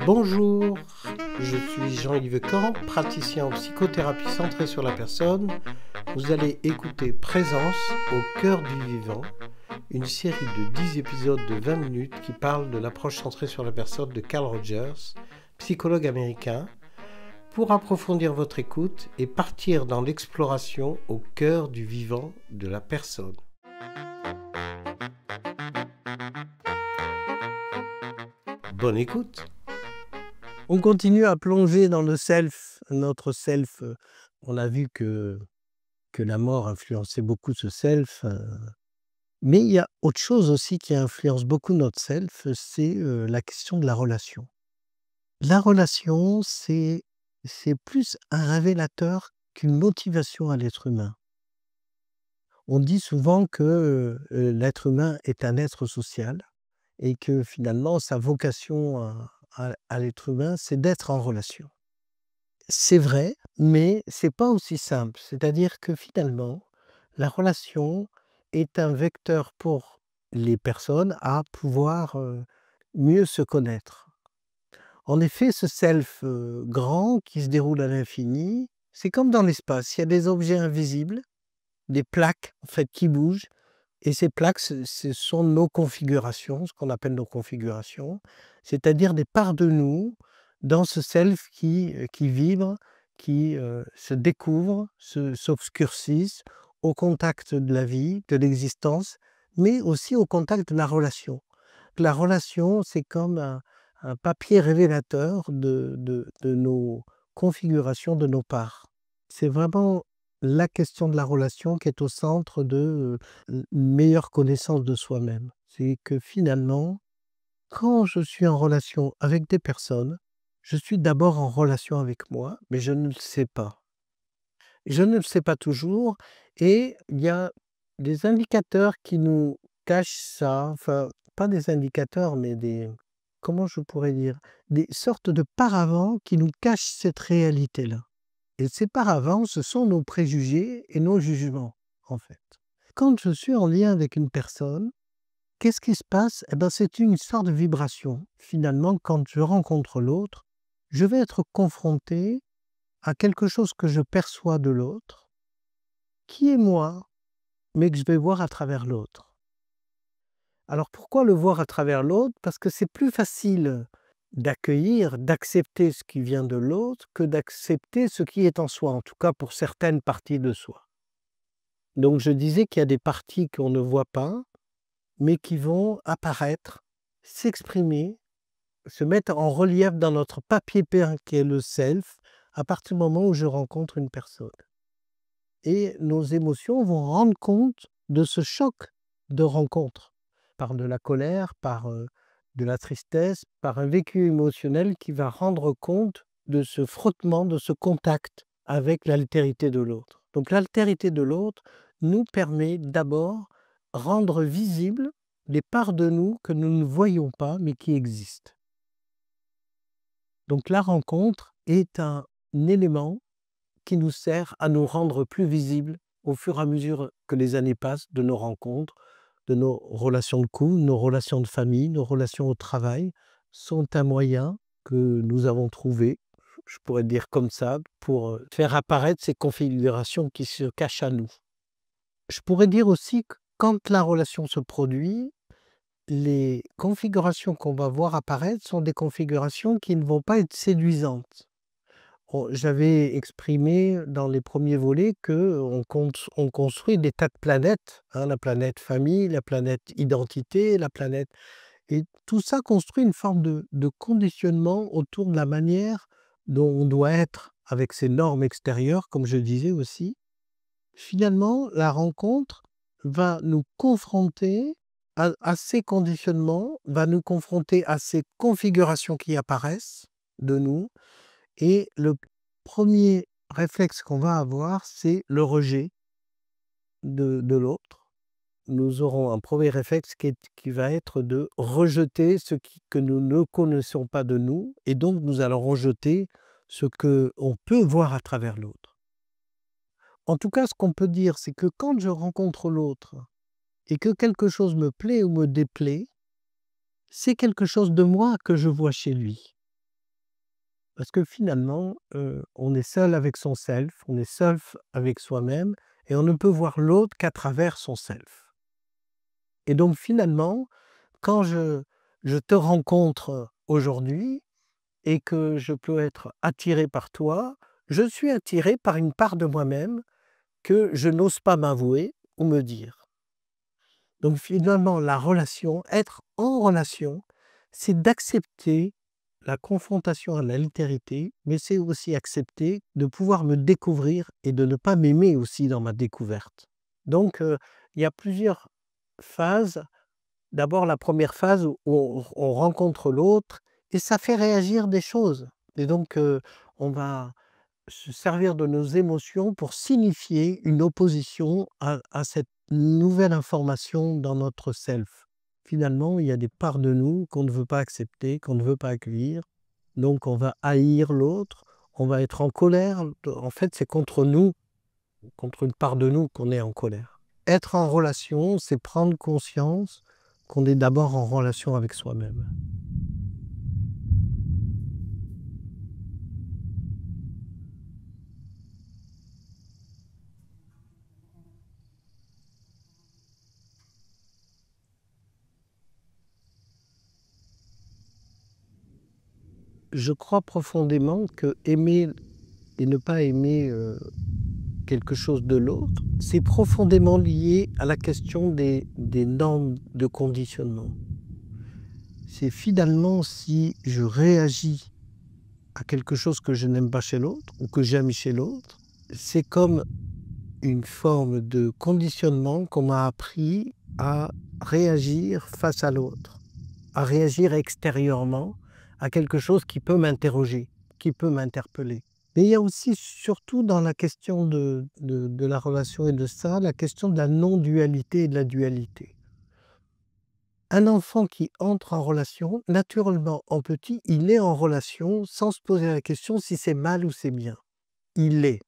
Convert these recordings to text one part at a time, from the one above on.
Bonjour, je suis Jean-Yves Camp, praticien en psychothérapie centrée sur la personne. Vous allez écouter Présence au cœur du vivant, une série de 10 épisodes de 20 minutes qui parlent de l'approche centrée sur la personne de Carl Rogers, psychologue américain, pour approfondir votre écoute et partir dans l'exploration au cœur du vivant de la personne. Bonne écoute. On continue à plonger dans le self, notre self. On a vu que la mort influençait beaucoup ce self. Mais il y a autre chose aussi qui influence beaucoup notre self, c'est la question de la relation. La relation, c'est plus un révélateur qu'une motivation à l'être humain. On dit souvent que l'être humain est un être social et que finalement sa vocation à l'être humain, c'est d'être en relation. C'est vrai, mais c'est pas aussi simple. C'est-à-dire que finalement, la relation est un vecteur pour les personnes à pouvoir mieux se connaître. En effet, ce self grand qui se déroule à l'infini, c'est comme dans l'espace. Il y a des objets invisibles, des plaques en fait qui bougent, et ces plaques, ce sont nos configurations, ce qu'on appelle nos configurations, c'est-à-dire des parts de nous dans ce self qui vibre, qui se découvre, s'obscurcissent au contact de la vie, de l'existence, mais aussi au contact de la relation. La relation, c'est comme un papier révélateur de nos configurations, de nos parts. C'est vraiment la question de la relation qui est au centre de une meilleure connaissance de soi-même. C'est que finalement, quand je suis en relation avec des personnes, je suis d'abord en relation avec moi, mais je ne le sais pas. Je ne le sais pas toujours, et il y a des indicateurs qui nous cachent ça, enfin, pas des indicateurs, mais comment je pourrais dire? Des sortes de paravents qui nous cachent cette réalité-là. Et ces paravents, ce sont nos préjugés et nos jugements, en fait. Quand je suis en lien avec une personne, qu'est-ce qui se passe? Eh ben, c'est une sorte de vibration. Finalement, quand je rencontre l'autre, je vais être confronté à quelque chose que je perçois de l'autre, qui est moi, mais que je vais voir à travers l'autre. Alors pourquoi le voir à travers l'autre? Parce que c'est plus facile d'accueillir, d'accepter ce qui vient de l'autre que d'accepter ce qui est en soi, en tout cas pour certaines parties de soi. Donc je disais qu'il y a des parties qu'on ne voit pas, mais qui vont apparaître, s'exprimer, se mettre en relief dans notre papier peint qui est le self, à partir du moment où je rencontre une personne. Et nos émotions vont rendre compte de ce choc de rencontre, par de la colère, par de la tristesse, par un vécu émotionnel qui va rendre compte de ce frottement, de ce contact avec l'altérité de l'autre. Donc l'altérité de l'autre nous permet d'abord rendre visibles les parts de nous que nous ne voyons pas, mais qui existent. Donc la rencontre est un élément qui nous sert à nous rendre plus visibles au fur et à mesure que les années passent de nos rencontres, de nos relations de couple, nos relations de famille, nos relations au travail, sont un moyen que nous avons trouvé, je pourrais dire comme ça, pour faire apparaître ces configurations qui se cachent à nous. Je pourrais dire aussi que quand la relation se produit, les configurations qu'on va voir apparaître sont des configurations qui ne vont pas être séduisantes. J'avais exprimé dans les premiers volets qu'on construit des tas de planètes, la planète famille, la planète identité, la planète... Et tout ça construit une forme de conditionnement autour de la manière dont on doit être avec ces normes extérieures, comme je disais aussi. Finalement, la rencontre va nous confronter à ces conditionnements, va nous confronter à ces configurations qui apparaissent de nous. Et le premier réflexe qu'on va avoir, c'est le rejet de l'autre. Nous aurons un premier réflexe qui va être de rejeter que nous ne connaissons pas de nous, et donc nous allons rejeter ce qu'on peut voir à travers l'autre. En tout cas, ce qu'on peut dire, c'est que quand je rencontre l'autre et que quelque chose me plaît ou me déplaît, c'est quelque chose de moi que je vois chez lui. Parce que finalement, on est seul avec son self, on est seul avec soi-même et on ne peut voir l'autre qu'à travers son self. Et donc finalement, quand je te rencontre aujourd'hui et que je peux être attiré par toi, je suis attiré par une part de moi-même que je n'ose pas m'avouer ou me dire. Donc finalement, la relation, être en relation, c'est d'accepter la confrontation à l'altérité, mais c'est aussi accepter de pouvoir me découvrir et de ne pas m'aimer aussi dans ma découverte. Donc il y a plusieurs phases. D'abord, la première phase où on rencontre l'autre et ça fait réagir des choses. Et donc on va se servir de nos émotions pour signifier une opposition à cette nouvelle information dans notre self. Finalement, il y a des parts de nous qu'on ne veut pas accepter, qu'on ne veut pas accueillir. Donc on va haïr l'autre, on va être en colère. En fait, c'est contre nous, contre une part de nous qu'on est en colère. Être en relation, c'est prendre conscience qu'on est d'abord en relation avec soi-même. Je crois profondément que aimer et ne pas aimer quelque chose de l'autre, c'est profondément lié à la question des normes de conditionnement. C'est finalement si je réagis à quelque chose que je n'aime pas chez l'autre ou que j'aime chez l'autre, c'est comme une forme de conditionnement qu'on m'a appris à réagir face à l'autre, à réagir extérieurement à quelque chose qui peut m'interroger, qui peut m'interpeller. Mais il y a aussi, surtout dans la question de la relation et de ça, la question de la non-dualité et de la dualité. Un enfant qui entre en relation, naturellement, en petit, il est en relation sans se poser la question si c'est mal ou c'est bien. Il est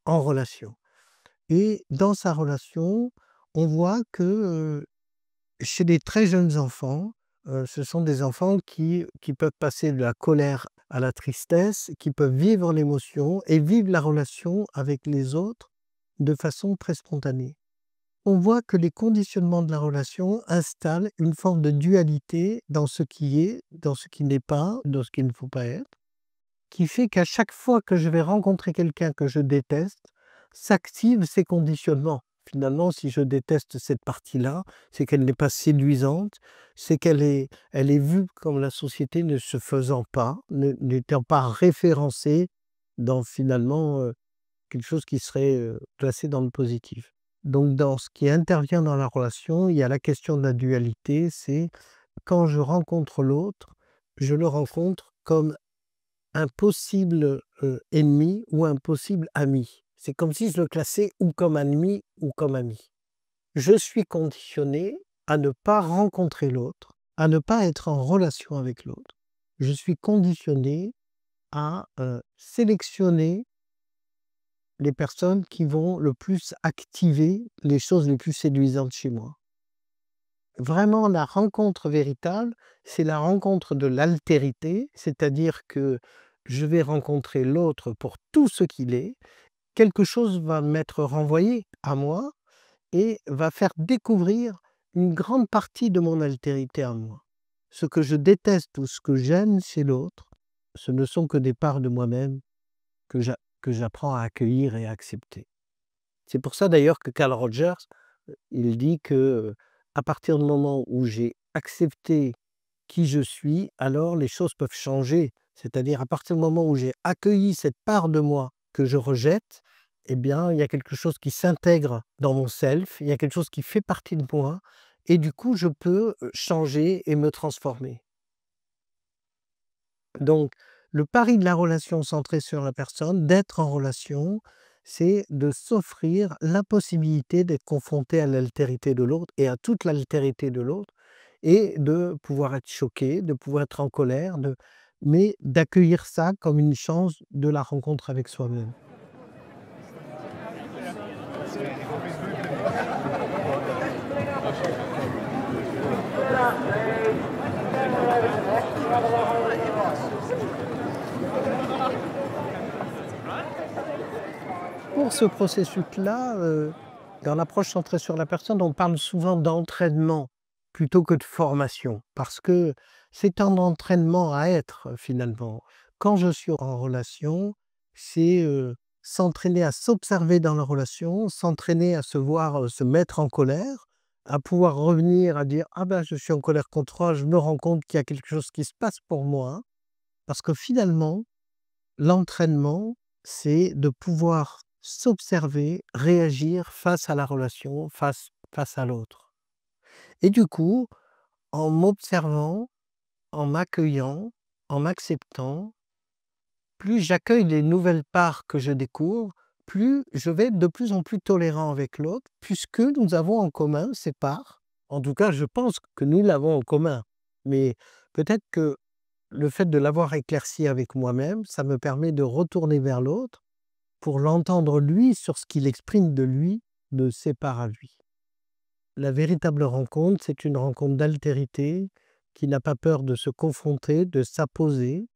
en relation. Et dans sa relation, on voit que chez les très jeunes enfants, ce sont des enfants qui peuvent passer de la colère à la tristesse, qui peuvent vivre l'émotion et vivre la relation avec les autres de façon très spontanée. On voit que les conditionnements de la relation installent une forme de dualité dans ce qui est, dans ce qui n'est pas, dans ce qu'il ne faut pas être, qui fait qu'à chaque fois que je vais rencontrer quelqu'un que je déteste, s'activent ces conditionnements. Finalement, si je déteste cette partie-là, c'est qu'elle n'est pas séduisante, c'est qu'elle est vue comme la société ne se faisant pas, n'étant pas référencée dans finalement quelque chose qui serait placé dans le positif. Donc dans ce qui intervient dans la relation, il y a la question de la dualité, c'est quand je rencontre l'autre, je le rencontre comme un possible ennemi ou un possible ami. C'est comme si je le classais ou comme ennemi ou comme ami. Je suis conditionné à ne pas rencontrer l'autre, à ne pas être en relation avec l'autre. Je suis conditionné à sélectionner les personnes qui vont le plus activer les choses les plus séduisantes chez moi. Vraiment, la rencontre véritable, c'est la rencontre de l'altérité, c'est-à-dire que je vais rencontrer l'autre pour tout ce qu'il est, quelque chose va m'être renvoyé à moi et va faire découvrir une grande partie de mon altérité à moi. Ce que je déteste ou ce que j'aime chez l'autre, ce ne sont que des parts de moi-même que j'apprends à accueillir et à accepter. C'est pour ça d'ailleurs que Carl Rogers, il dit que à partir du moment où j'ai accepté qui je suis, alors les choses peuvent changer. C'est-à-dire à partir du moment où j'ai accueilli cette part de moi que je rejette, eh bien, il y a quelque chose qui s'intègre dans mon self, il y a quelque chose qui fait partie de moi, et du coup, je peux changer et me transformer. Donc, le pari de la relation centrée sur la personne, d'être en relation, c'est de s'offrir la possibilité d'être confronté à l'altérité de l'autre et à toute l'altérité de l'autre, et de pouvoir être choqué, de pouvoir être en colère, mais d'accueillir ça comme une chance de la rencontre avec soi-même. pour ce processus-là, dans l'approche centrée sur la personne, on parle souvent d'entraînement plutôt que de formation, parce que c'est un entraînement à être finalement. Quand je suis en relation, c'est s'entraîner à s'observer dans la relation, s'entraîner à se voir se mettre en colère, à pouvoir revenir à dire ah ben je suis en colère contre toi, je me rends compte qu'il y a quelque chose qui se passe pour moi, parce que finalement l'entraînement, c'est de pouvoir s'observer, réagir face à la relation, face à l'autre. Et du coup, en m'observant, en m'accueillant, en m'acceptant, plus j'accueille les nouvelles parts que je découvre, plus je vais être de plus en plus tolérant avec l'autre, puisque nous avons en commun ces parts. En tout cas, je pense que nous l'avons en commun. Mais peut-être que le fait de l'avoir éclairci avec moi-même, ça me permet de retourner vers l'autre pour l'entendre lui sur ce qu'il exprime de lui, de ses parts à lui. La véritable rencontre, c'est une rencontre d'altérité qui n'a pas peur de se confronter, de s'apposer,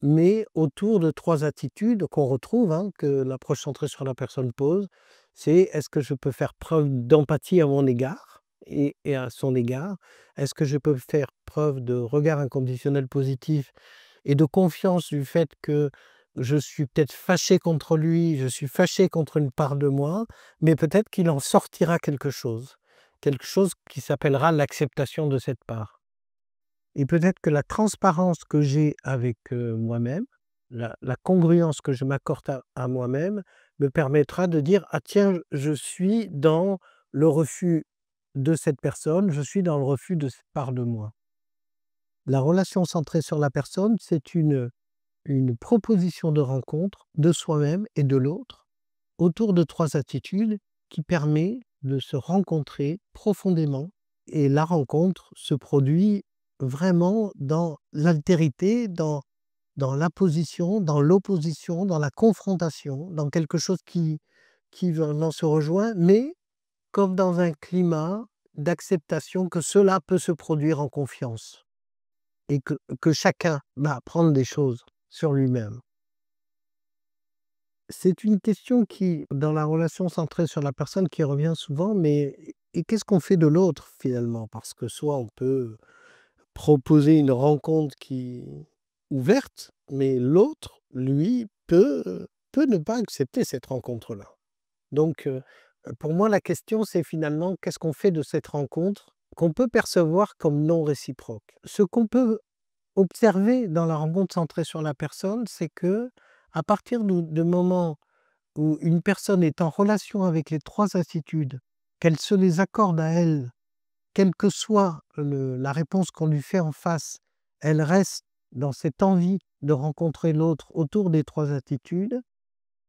mais autour de 3 attitudes qu'on retrouve, que l'approche centrée sur la personne pose. C'est: est-ce que je peux faire preuve d'empathie à mon égard et à son égard? Est-ce que je peux faire preuve de regard inconditionnel positif et de confiance du fait que je suis peut-être fâché contre lui, je suis fâché contre une part de moi, mais peut-être qu'il en sortira quelque chose qui s'appellera l'acceptation de cette part. Et peut-être que la transparence que j'ai avec moi-même, la congruence que je m'accorde à moi-même, me permettra de dire: ah tiens, je suis dans le refus de cette personne, je suis dans le refus de cette part de moi. La relation centrée sur la personne, c'est une proposition de rencontre de soi-même et de l'autre autour de 3 attitudes qui permet de se rencontrer profondément, et la rencontre se produit vraiment dans l'altérité, dans l'apposition, dans l'opposition, dans la confrontation, dans quelque chose qui vraiment se rejoint, mais comme dans un climat d'acceptation que cela peut se produire en confiance et que chacun va apprendre des choses sur lui-même. C'est une question qui, dans la relation centrée sur la personne, qui revient souvent, mais et qu'est-ce qu'on fait de l'autre finalement? Parce que soit on peut proposer une rencontre qui ouverte, mais l'autre, lui, peut ne pas accepter cette rencontre-là. Donc, pour moi, la question, c'est finalement qu'est-ce qu'on fait de cette rencontre qu'on peut percevoir comme non réciproque? Ce qu'on peut observer dans la rencontre centrée sur la personne, c'est que à partir du moment où une personne est en relation avec les 3 attitudes, qu'elle se les accorde à elle, quelle que soit la réponse qu'on lui fait en face, elle reste dans cette envie de rencontrer l'autre autour des 3 attitudes,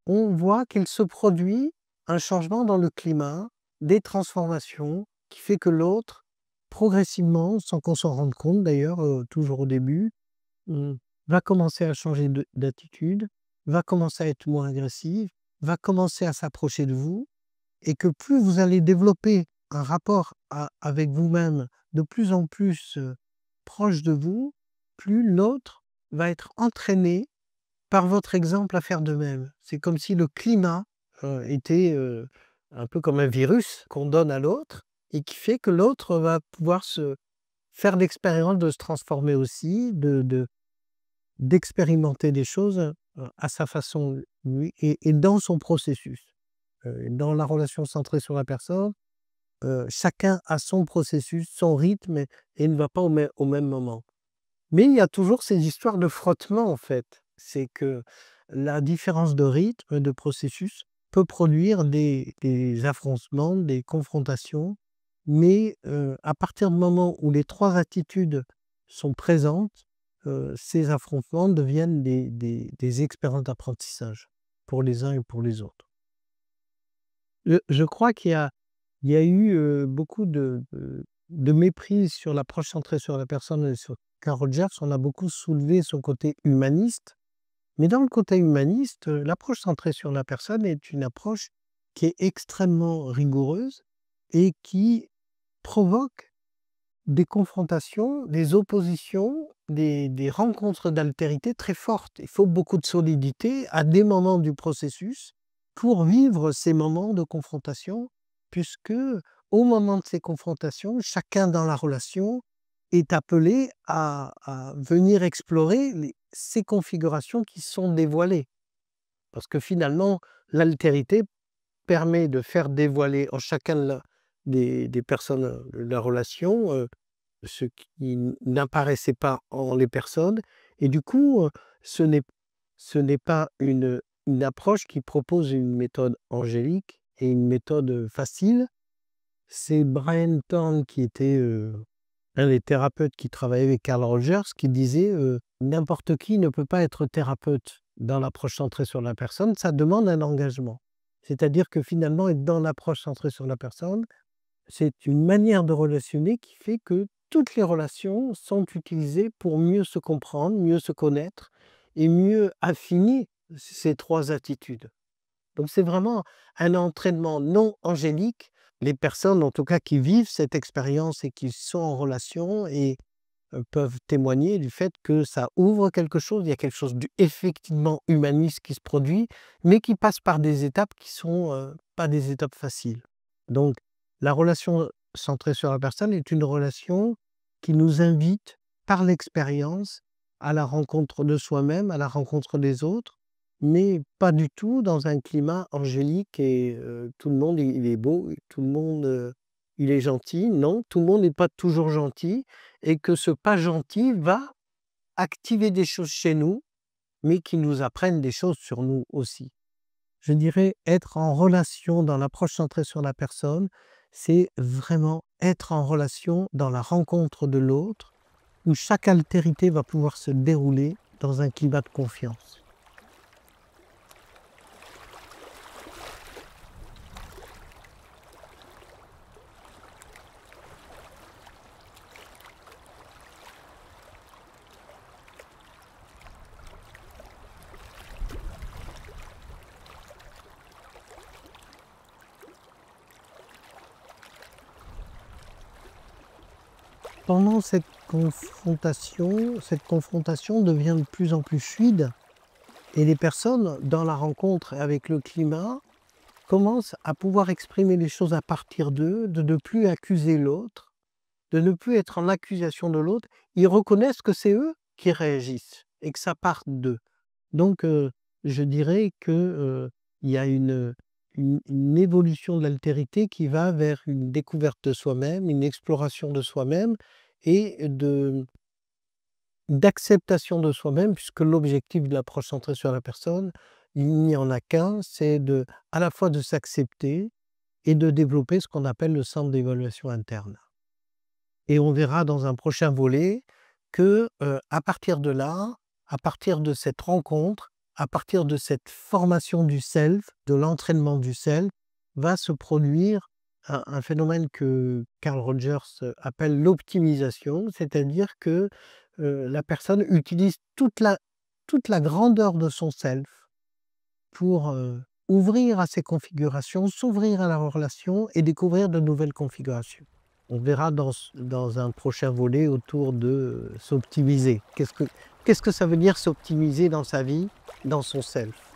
on voit qu'il se produit un changement dans le climat, des transformations qui fait que l'autre, progressivement, sans qu'on s'en rende compte d'ailleurs, toujours au début, va commencer à changer d'attitude, va commencer à être moins agressive, va commencer à s'approcher de vous, et que plus vous allez développer un rapport avec vous-même de plus en plus proche de vous, plus l'autre va être entraîné par votre exemple à faire de même. C'est comme si le climat était un peu comme un virus qu'on donne à l'autre et qui fait que l'autre va pouvoir se faire l'expérience de se transformer aussi, d'expérimenter des choses à sa façon, lui, et dans son processus. Dans la relation centrée sur la personne, chacun a son processus, son rythme et ne va pas au même moment. Mais il y a toujours ces histoires de frottement en fait. C'est que la différence de rythme, de processus peut produire des affrontements, des confrontations, mais à partir du moment où les 3 attitudes sont présentes, ces affrontements deviennent des expériences d'apprentissage pour les uns et pour les autres. Je crois qu'il y a eu beaucoup de méprise sur l'approche centrée sur la personne et sur Carl Rogers. On a beaucoup soulevé son côté humaniste, mais dans le côté humaniste, l'approche centrée sur la personne est une approche qui est extrêmement rigoureuse et qui provoque des confrontations, des oppositions, des rencontres d'altérité très fortes. Il faut beaucoup de solidité à des moments du processus pour vivre ces moments de confrontation, puisque au moment de ces confrontations, chacun dans la relation est appelé à venir explorer ces configurations qui sont dévoilées. Parce que finalement, l'altérité permet de faire dévoiler en chacun des personnes de la relation ce qui n'apparaissait pas en les personnes. Et du coup, ce n'est pas une approche qui propose une méthode angélique et une méthode facile. C'est Brian Thorne qui était un des thérapeutes qui travaillait avec Carl Rogers qui disait n'importe qui ne peut pas être thérapeute dans l'approche centrée sur la personne, ça demande un engagement. C'est-à-dire que finalement, être dans l'approche centrée sur la personne, c'est une manière de relationner qui fait que toutes les relations sont utilisées pour mieux se comprendre, mieux se connaître et mieux affiner ces 3 attitudes. Donc c'est vraiment un entraînement non angélique. Les personnes, en tout cas, qui vivent cette expérience et qui sont en relation et peuvent témoigner du fait que ça ouvre quelque chose. Il y a quelque chose d'effectivement humaniste qui se produit, mais qui passe par des étapes qui sont pas des étapes faciles. Donc la relation centrée sur la personne est une relation qui nous invite par l'expérience à la rencontre de soi-même, à la rencontre des autres, mais pas du tout dans un climat angélique et tout le monde il est beau, tout le monde il est gentil. Non, tout le monde n'est pas toujours gentil et que ce pas gentil va activer des choses chez nous, mais qui nous apprennent des choses sur nous aussi. Je dirais être en relation dans l'approche centrée sur la personne, c'est vraiment être en relation dans la rencontre de l'autre, où chaque altérité va pouvoir se dérouler dans un climat de confiance. Pendant cette confrontation devient de plus en plus fluide et les personnes, dans la rencontre avec le climat, commencent à pouvoir exprimer les choses à partir d'eux, de ne plus accuser l'autre, de ne plus être en accusation de l'autre. Ils reconnaissent que c'est eux qui réagissent et que ça part d'eux. Donc, je dirais qu'il y a une évolution de l'altérité qui va vers une découverte de soi-même, une exploration de soi-même et d'acceptation de soi-même, puisque l'objectif de l'approche centrée sur la personne, il n'y en a qu'un, c'est à la fois de s'accepter et de développer ce qu'on appelle le centre d'évaluation interne. Et on verra dans un prochain volet que à partir de là, à partir de cette rencontre, à partir de cette formation du self, de l'entraînement du self, va se produire un phénomène que Carl Rogers appelle l'optimisation, c'est-à-dire que la personne utilise toute la grandeur de son self pour ouvrir à ces configurations, s'ouvrir à la relation et découvrir de nouvelles configurations. On verra dans un prochain volet autour de s'optimiser. Qu'est-ce que ça veut dire s'optimiser dans sa vie, dans son self ?